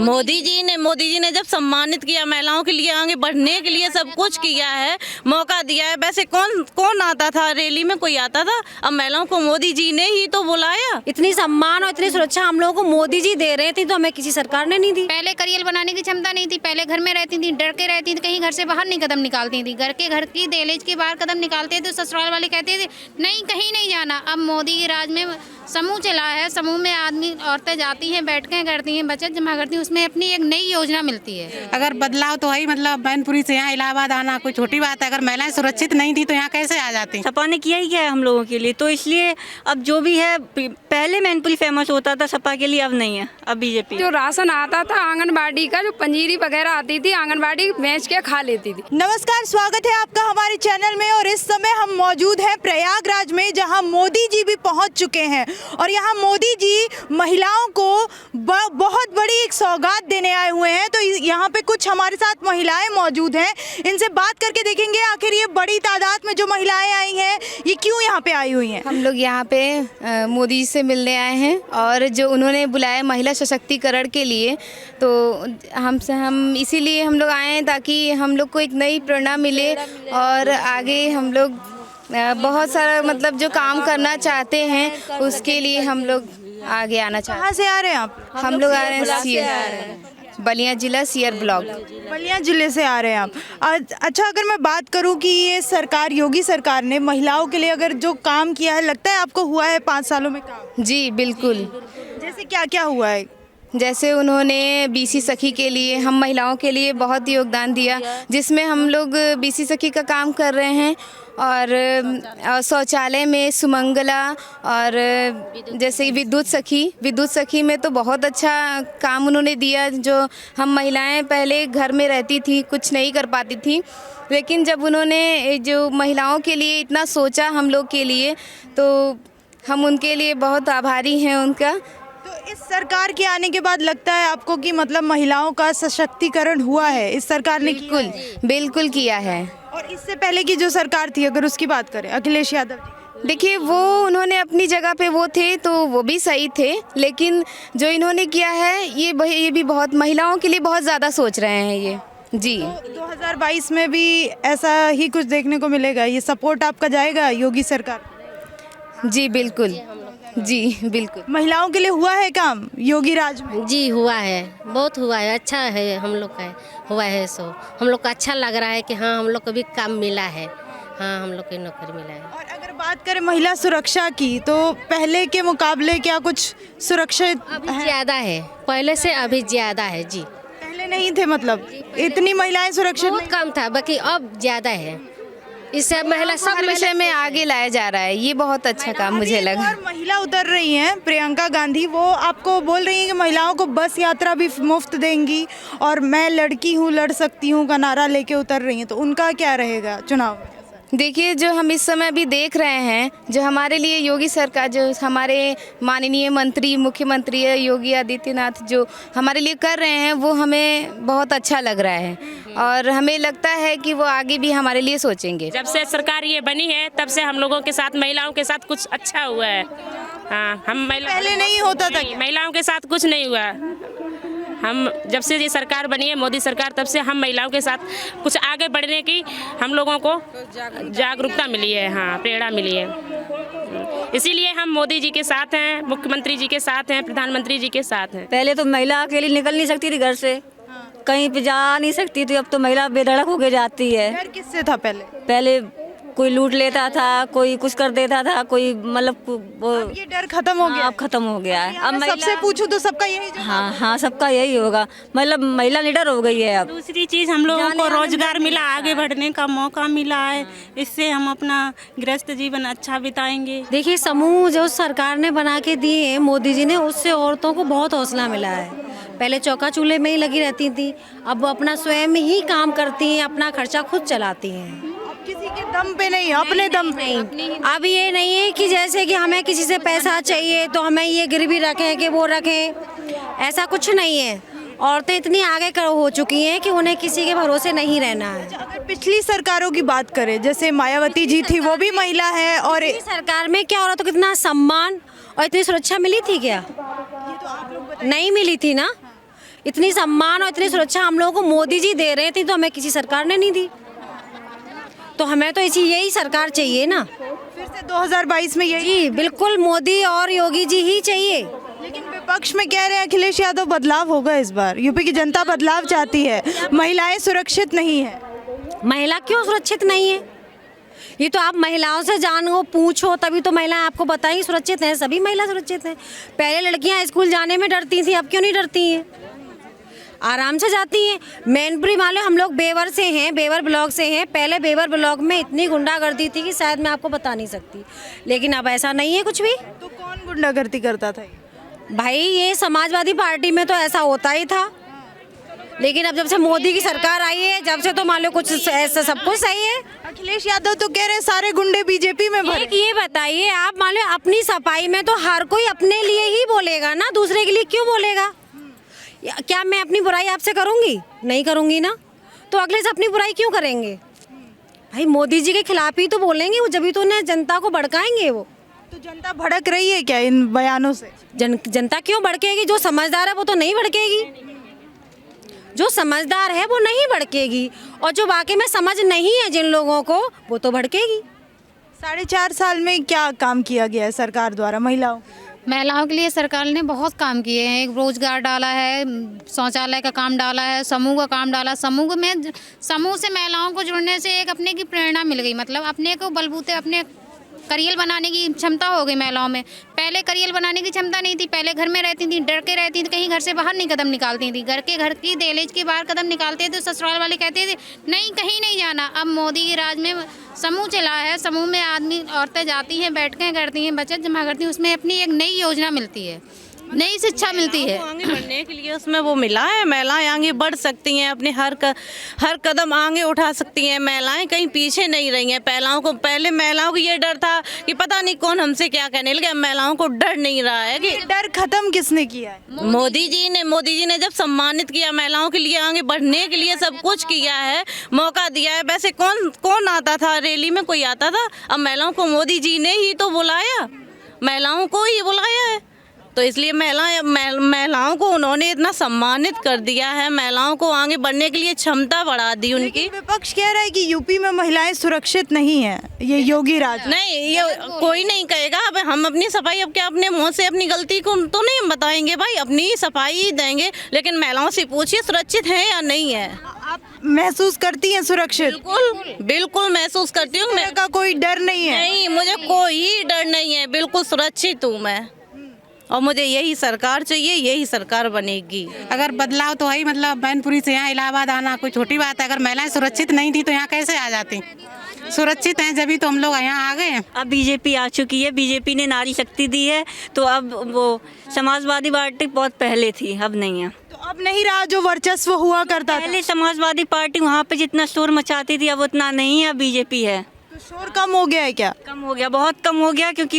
मोदी जी ने जब सम्मानित किया, महिलाओं के लिए आगे बढ़ने के लिए सब कुछ किया है, मौका दिया है। वैसे कौन आता था रैली में, कोई आता था? अब महिलाओं को मोदी जी ने ही तो बुलाया। इतनी सम्मान और इतनी सुरक्षा हम लोगों को मोदी जी दे रहे थे, तो हमें किसी सरकार ने नहीं दी। पहले करियर बनाने की क्षमता नहीं थी, पहले घर में रहती थी, डर के रहती थी, कहीं घर से बाहर नहीं कदम निकालती थी। घर की दहलीज के बाहर कदम निकालते थे, ससुराल वाले कहते थे नहीं कहीं नहीं जाना। अब मोदी के राज में समूह चला है, समूह में आदमी औरतें जाती हैं, बैठकें करती हैं, बचत जमा करती हैं, उसमें अपनी एक नई योजना मिलती है। अगर बदलाव तो है, मतलब मैनपुरी से यहाँ इलाहाबाद आना कोई छोटी बात है। अगर महिलाएं सुरक्षित नहीं थी तो यहाँ कैसे आ जाती? सपा ने किया ही क्या है हम लोगों के लिए, तो इसलिए अब जो भी है, पहले मैनपुरी फेमस होता था सपा के लिए, अब नहीं है, अब बीजेपी। जो राशन आता था आंगनबाड़ी का, जो पंजीरी वगैरह आती थी, आंगनबाड़ी बेच के खा लेती थी। नमस्कार, स्वागत है आपका हमारे चैनल में। और इस समय हम मौजूद हैं प्रयागराज में, जहां मोदी जी भी पहुंच चुके हैं। और यहां मोदी जी महिलाओं को बहुत बड़ी एक सौगात देने आए हुए हैं। तो यहां पे कुछ हमारे साथ महिलाएं मौजूद हैं, इनसे बात करके देखेंगे आखिर ये बड़ी तादाद में जो महिलाएं आई हैं ये क्यों यहाँ पे आई हुई हैं। हम लोग यहाँ पे मोदी जी से मिलने आए हैं और जो उन्होंने बुलाया महिला सशक्तिकरण के लिए, तो हम इसीलिए हम लोग आए हैं ताकि हम लोग को एक नई प्रेरणा मिले और आगे हम लोग बहुत सारा मतलब जो काम करना चाहते हैं उसके लिए हम लोग आगे आना चाहते हैं। कहाँ से आ रहे हैं आप? हम लोग आ रहे हैं सीयर, बलिया जिला, सीयर ब्लॉक। बलिया जिले से आ रहे हैं आप। अच्छा, अगर मैं बात करूं कि ये सरकार, योगी सरकार ने महिलाओं के लिए अगर जो काम किया है, लगता है आपको हुआ है 5 सालों में काम? जी बिल्कुल। जैसे क्या क्या हुआ है? जैसे उन्होंने बीसी सखी के लिए, हम महिलाओं के लिए बहुत योगदान दिया, जिसमें हम लोग बीसी सखी का काम कर रहे हैं। और शौचालय में सुमंगला, और जैसे विद्युत सखी में तो बहुत अच्छा काम उन्होंने दिया। जो हम महिलाएं पहले घर में रहती थी, कुछ नहीं कर पाती थी, लेकिन जब उन्होंने जो महिलाओं के लिए इतना सोचा हम लोग के लिए, तो हम उनके लिए बहुत आभारी हैं उनका। तो इस सरकार के आने के बाद लगता है आपको कि मतलब महिलाओं का सशक्तिकरण हुआ है इस सरकार ने? बिल्कुल किया है। और इससे पहले की जो सरकार थी, अगर उसकी बात करें, अखिलेश यादव जी, देखिए वो उन्होंने अपनी जगह पे वो थे तो वो भी सही थे, लेकिन जो इन्होंने किया है ये भी बहुत महिलाओं के लिए बहुत ज़्यादा सोच रहे हैं ये। जी, तो 2022 में भी ऐसा ही कुछ देखने को मिलेगा? ये सपोर्ट आपका जाएगा योगी सरकार? जी बिल्कुल, जी बिल्कुल। महिलाओं के लिए हुआ है काम योगी राज में? जी हुआ है, बहुत हुआ है, अच्छा है हम लोग का हुआ है। सो हम लोग को अच्छा लग रहा है कि हाँ हम लोग को भी काम मिला है, हाँ हम लोग को नौकरी मिला है। और अगर बात करें महिला सुरक्षा की, तो पहले के मुकाबले क्या कुछ सुरक्षित अभी ज़्यादा है, पहले से अभी ज़्यादा है। जी, पहले नहीं थे, मतलब इतनी महिलाएं सुरक्षित बहुत कम था, बाकी अब ज़्यादा है। इससे महिला सब हर विषय में आगे लाया जा रहा है, ये बहुत अच्छा काम मुझे लगा। और महिला उतर रही हैं, प्रियंका गांधी, वो आपको बोल रही हैं कि महिलाओं को बस यात्रा भी मुफ्त देंगी और मैं लड़की हूँ, लड़ सकती हूँ का नारा लेके उतर रही हैं। तो उनका क्या रहेगा चुनाव? देखिए, जो हम इस समय भी देख रहे हैं, जो हमारे लिए योगी सरकार, जो हमारे माननीय मंत्री, मुख्यमंत्री योगी आदित्यनाथ जो हमारे लिए कर रहे हैं, वो हमें बहुत अच्छा लग रहा है और हमें लगता है कि वो आगे भी हमारे लिए सोचेंगे। जब से सरकार ये बनी है तब से हम लोगों के साथ, महिलाओं के साथ कुछ अच्छा हुआ है। हाँ, हम पहले नहीं होता था? महिलाओं के साथ कुछ नहीं हुआ। हम जब से ये सरकार बनी है, मोदी सरकार, तब से हम महिलाओं के साथ कुछ आगे बढ़ने की हम लोगों को जागरूकता मिली है, हाँ प्रेरणा मिली है। इसीलिए हम मोदी जी के साथ हैं, मुख्यमंत्री जी के साथ हैं, प्रधानमंत्री जी के साथ हैं। पहले तो महिला अकेली निकल नहीं सकती थी घर से, कहीं पे जा नहीं सकती थी, अब तो महिला बेधड़क होके जाती है। डर किससे था पहले? पहले कोई लूट लेता था, कोई कुछ कर देता था, कोई मतलब ये डर खत्म हो गया? अब खत्म हो गया है। अब सबसे पूछूं तो सबका यही जवाब? हाँ, सबका यही होगा, मतलब महिला निडर हो गई है। अब दूसरी चीज़, हम लोगों को रोजगार मिला, आगे बढ़ने का मौका मिला है, इससे हम अपना गृहस्थ जीवन अच्छा बिताएंगे। देखिए, समूह जो सरकार ने बना के दिए हैं मोदी जी ने, उससे औरतों को बहुत हौसला मिला है। पहले चौका चूल्हे में ही लगी रहती थी, अब वो अपना स्वयं ही काम करती हैं, अपना खर्चा खुद चलाती हैं, किसी के दम पे नहीं, अपने दम पे। अब ये नहीं है कि जैसे कि हमें किसी से पैसा चाहिए तो हमें ये गिरवी रखें कि वो रखें, ऐसा कुछ नहीं है। औरतें इतनी आगे हो चुकी हैं कि उन्हें किसी के भरोसे नहीं रहना है। अगर पिछली सरकारों की बात करें, जैसे मायावती जी थी, वो भी महिला है, और सरकार में क्या औरतों को इतना सम्मान और इतनी सुरक्षा मिली थी क्या? नहीं मिली थी ना। इतनी सम्मान और इतनी सुरक्षा हम लोगों को मोदी जी दे रहे थे, तो हमें किसी सरकार ने नहीं दी। तो हमें तो यही सरकार चाहिए ना, फिर से 2022 में यही। जी बिल्कुल, मोदी और योगी जी ही चाहिए। लेकिन विपक्ष में कह रहे हैं अखिलेश यादव बदलाव होगा इस बार, यूपी की जनता बदलाव चाहती है, महिलाएं सुरक्षित नहीं है। महिला क्यों सुरक्षित नहीं है? ये तो आप महिलाओं से जानो, पूछो, तभी तो महिलाएं आपको बताएंगी सुरक्षित हैं। सभी महिला सुरक्षित हैं। पहले लड़कियां स्कूल जाने में डरती थी, अब क्यों नहीं डरती हैं? आराम से जाती हैं। मैनपुरी मान लो हम लोग बेवर से हैं, बेवर ब्लॉक से हैं। पहले बेवर ब्लॉक में इतनी गुंडागर्दी थी कि शायद मैं आपको बता नहीं सकती, लेकिन अब ऐसा नहीं है कुछ भी। तो कौन गुंडागर्दी करता था? भाई ये समाजवादी पार्टी में तो ऐसा होता ही था, लेकिन अब जब से मोदी की सरकार आई है, जब से तो मान लो कुछ ऐसा सब कुछ सही है। अखिलेश यादव तो कह रहे हैं सारे गुंडे बीजेपी में भरे। एक ये बताइए, आप मान लो अपनी सफाई में तो हर कोई अपने लिए ही बोलेगा ना, दूसरे के लिए क्यों बोलेगा? क्या मैं अपनी बुराई आपसे करूंगी? नहीं करूंगी ना, तो अगले से अपनी बुराई क्यों करेंगे? भाई मोदी जी के खिलाफ ही तो बोलेंगे वो, जब भी तो उन्हें जनता को भड़काएंगे वो। तो जनता भड़क रही है क्या इन बयानों से? जनता क्यों भड़केगी? जो समझदार है वो तो नहीं भड़केगी। जो समझदार है वो नहीं भड़केगी, और जो वाकई में समझ नहीं है जिन लोगों को, वो तो भड़केगी। 4.5 साल में क्या काम किया गया है सरकार द्वारा महिलाओं के लिए सरकार ने बहुत काम किए हैं। एक रोजगार डाला है, शौचालय का काम डाला है, समूह का काम डाला। समूह से महिलाओं को जुड़ने से एक अपने की प्रेरणा मिल गई, मतलब अपने को बलबूते अपने करियर बनाने की क्षमता हो गई महिलाओं में। पहले करियर बनाने की क्षमता नहीं थी, पहले घर में रहती थी, डर के रहती थी, कहीं घर से बाहर नहीं कदम निकालती थी। घर की दहलीज के बाहर कदम निकालते थे, ससुराल वाले कहते थे नहीं कहीं नहीं जाना। अब मोदी के राज में समूह चला है, समूह में आदमी औरतें जाती हैं, बैठकें करती हैं, बचत जमा करती हैं, उसमें अपनी एक नई योजना मिलती है, नई शिक्षा मिलती है। आगे बढ़ने के लिए उसमें वो मिला है। महिलाएं आगे बढ़ सकती हैं, अपने हर कदम आगे उठा सकती हैं। महिलाएं कहीं पीछे नहीं रही हैं। पहले महिलाओं को ये डर था कि पता नहीं कौन हमसे क्या कहने लगे। अब महिलाओं को डर नहीं रहा है। कि डर खत्म किसने किया है? मोदी जी ने जब सम्मानित किया महिलाओं के लिए, आगे बढ़ने के लिए सब कुछ किया है, मौका दिया है। वैसे कौन आता था रैली में? कोई आता था? अब महिलाओं को मोदी जी ने ही तो बुलाया, महिलाओं को ही बुलाया है, तो इसलिए महिलाओं को उन्होंने इतना सम्मानित कर दिया है। महिलाओं को आगे बढ़ने के लिए क्षमता बढ़ा दी उनकी। विपक्ष कह रहा है कि यूपी में महिलाएं सुरक्षित नहीं है, ये योगी राज। नहीं, ये कोई नहीं कहेगा। अब हम अपनी सफाई, अब क्या अपने मुंह से अपनी गलती को तो नहीं बताएंगे भाई, अपनी सफाई ही देंगे। लेकिन महिलाओं से पूछिए सुरक्षित है या नहीं है। आप महसूस करती हैं सुरक्षित? बिल्कुल महसूस करती हूँ। मैं का कोई डर नहीं है? नहीं, मुझे कोई डर नहीं है, बिल्कुल सुरक्षित हूँ मैं, और मुझे यही सरकार चाहिए, यही सरकार बनेगी। अगर बदलाव तो है, मतलब मैनपुरी से यहाँ इलाहाबाद आना कोई छोटी बात है। अगर महिलाएं सुरक्षित नहीं थी तो यहाँ कैसे आ जाती? सुरक्षित हैं जब ही तो हम लोग यहाँ आ गए हैं। अब बीजेपी आ चुकी है, बीजेपी ने नारी शक्ति दी है, तो अब वो समाजवादी पार्टी बहुत पहले थी, अब नहीं है। तो अब नहीं रहा जो वर्चस्व हुआ करता था। पहले समाजवादी पार्टी वहाँ पे जितना शोर मचाती थी, अब उतना नहीं है, अब बीजेपी है। तो शोर कम हो गया है क्या? कम हो गया, बहुत कम हो गया, क्योंकि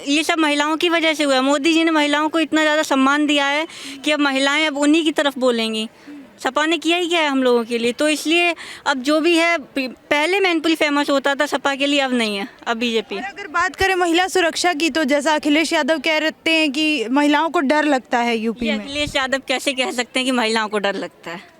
ये सब महिलाओं की वजह से हुआ है। मोदी जी ने महिलाओं को इतना ज़्यादा सम्मान दिया है कि अब महिलाएं अब उन्हीं की तरफ बोलेंगी। सपा ने किया ही क्या है हम लोगों के लिए, तो इसलिए अब जो भी है, पहले मैनपुरी फेमस होता था सपा के लिए, अब नहीं है, अब बीजेपी। अगर बात करें महिला सुरक्षा की, तो जैसा अखिलेश यादव कह रहे हैं कि महिलाओं को डर लगता है यूपी में। अखिलेश यादव कैसे कह सकते हैं कि महिलाओं को डर लगता है?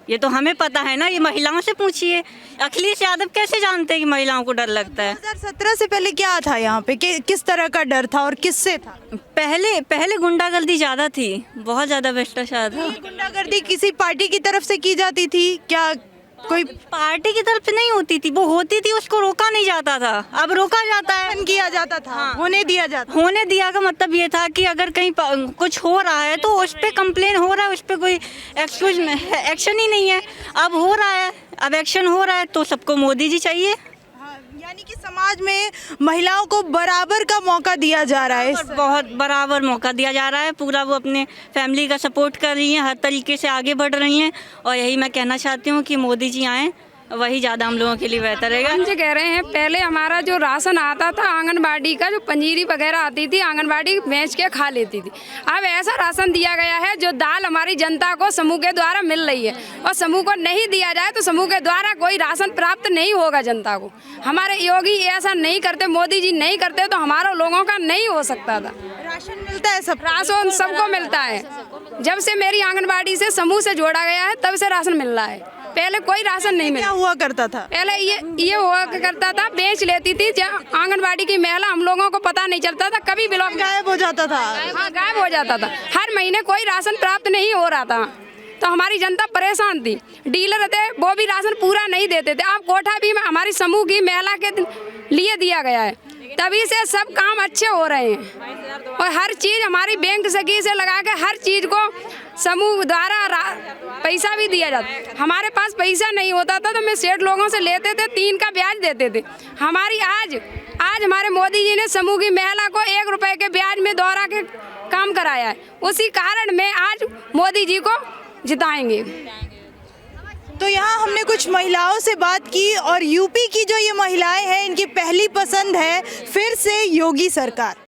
ये तो हमें पता है ना, ये महिलाओं से पूछिए। अखिलेश यादव कैसे जानते हैं कि महिलाओं को डर लगता है? 2017 से पहले क्या था यहाँ पे, किस तरह का डर था और किससे था? पहले गुंडागर्दी ज़्यादा थी, बहुत ज़्यादा भ्रष्टाचार था। गुंडागर्दी किसी पार्टी की तरफ से की जाती थी क्या? कोई पार्टी की तरफ से नहीं होती थी, वो होती थी, उसको रोका नहीं जाता था, अब रोका जाता है, किया जाता था। हाँ। होने दिया जाता। होने दिया का मतलब ये था कि अगर कहीं कुछ हो रहा है तो उस पर कंप्लेन हो रहा है, उस पर कोई एक्शन ही नहीं है। अब हो रहा है, अब एक्शन हो रहा है, तो सबको मोदी जी चाहिए। यानी कि समाज में महिलाओं को बराबर का मौका दिया जा रहा है, बहुत बराबर मौका दिया जा रहा है। पूरा वो अपने फैमिली का सपोर्ट कर रही हैं, हर तरीके से आगे बढ़ रही हैं, और यही मैं कहना चाहती हूँ कि मोदी जी आएँ, वही ज़्यादा हम लोगों के लिए बेहतर रहेगा। हम जो कह रहे हैं, पहले हमारा जो राशन आता था आंगनबाड़ी का, जो पंजीरी वगैरह आती थी, आंगनबाड़ी बेच के खा लेती थी। अब ऐसा राशन दिया गया है जो दाल हमारी जनता को समूह के द्वारा मिल रही है, और समूह को नहीं दिया जाए तो समूह के द्वारा कोई राशन प्राप्त नहीं होगा जनता को। हमारे योगी ऐसा नहीं करते, मोदी जी नहीं करते, तो हमारे लोगों का नहीं हो सकता था। राशन मिलता है सब? राशन सबको मिलता है। जब से मेरी आंगनबाड़ी से समूह से जोड़ा गया है तब से राशन मिल रहा है। पहले कोई राशन नहीं क्या मिला। हुआ करता था? पहले ये हुआ करता था, बेच लेती थी आंगनबाड़ी की महिला, हम लोगों को पता नहीं चलता था, कभी ब्लॉक गायब हो जाता था। हाँ, गायब हो जाता था। हर महीने कोई राशन प्राप्त नहीं हो रहा था, तो हमारी जनता परेशान थी। डीलर थे वो भी राशन पूरा नहीं देते थे। अब कोठा भी हमारी समूह की महिला के लिए दिया गया है, तभी से सब काम अच्छे हो रहे हैं। और हर चीज़ हमारी बैंक सखी से लगा के हर चीज़ को समूह द्वारा पैसा भी दिया जाता। हमारे पास पैसा नहीं होता था तो मैं सेठ लोगों से लेते थे, 3 का ब्याज देते थे। हमारी आज हमारे मोदी जी ने समूह की महिला को 1 रुपए के ब्याज में दोहरा के काम कराया है। उसी कारण मैं आज मोदी जी को जिताएंगे। तो यहाँ हमने कुछ महिलाओं से बात की और यूपी की जो ये महिलाएं हैं इनकी पहली पसंद है फिर से योगी सरकार।